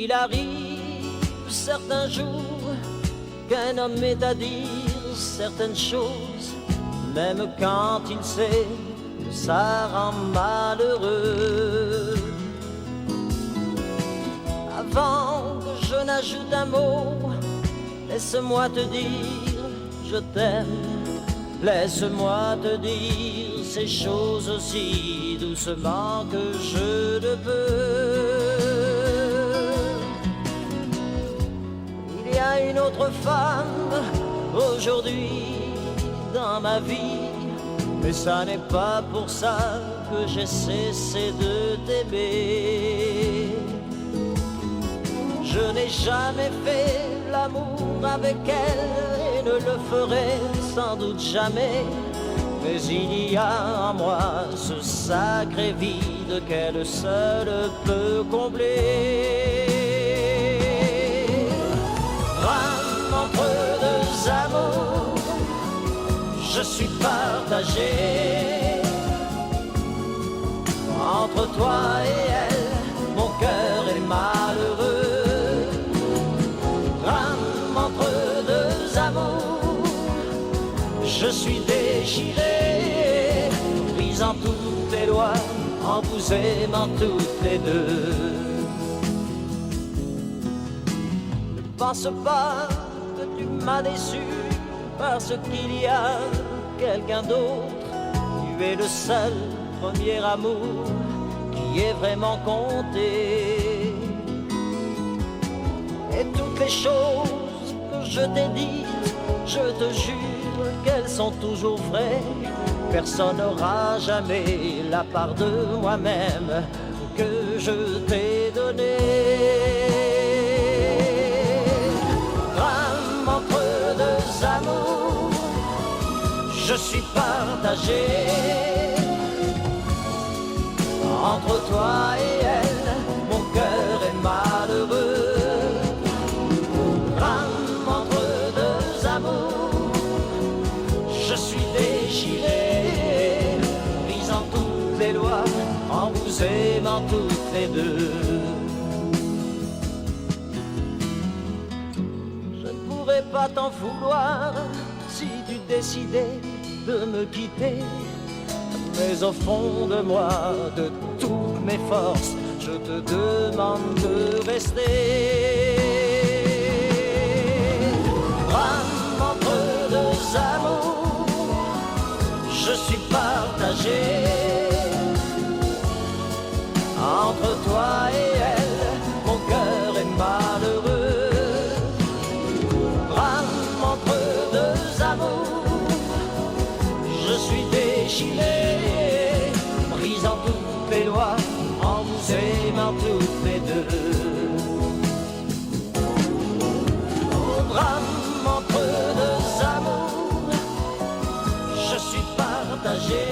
Il arrive certains jours qu'un homme est à dire certaines choses, même quand il sait que ça rend malheureux. Avant que je n'ajoute un mot, laisse-moi te dire je t'aime. Laisse-moi te dire ces choses aussi doucement que je le peux. Il y a une autre femme aujourd'hui dans ma vie, mais ça n'est pas pour ça que j'ai cessé de t'aimer. Je n'ai jamais fait l'amour avec elle et ne le ferai sans doute jamais. Mais il y a en moi ce sacré vide qu'elle seule peut combler. Drame entre deux amours, je suis partagé. Entre toi et elle, mon cœur est malheureux. Drame entre deux amours, je suis déchiré, brisant toutes les lois, en vous aimant toutes les deux. Ne pense pas que tu m'as déçu, parce qu'il y a quelqu'un d'autre. Tu es le seul premier amour qui est vraiment compté. Et toutes les choses que je t'ai dites, je te jure qu'elles sont toujours vraies. Personne n'aura jamais la part de moi-même que je t'ai donnée. Drame entre deux amours, je suis partagé. Entre toi et elle, mon cœur est malheureux. Drame entre deux amours, je suis déchiré, brisant toutes les lois, en vous aimant toutes les deux. Je ne pourrais pas t'en vouloir si tu décidais de me quitter. Mais au fond de moi, de toutes mes forces, je te demande de rester. Drame entre deux amours, je suis partagé. Entre toi et elle, mon cœur est malheureux. Drame entre deux amours, je suis déchiré, brisant toutes les lois, en vous aimant toutes les deux. Au drame entre deux amours, je suis partagé.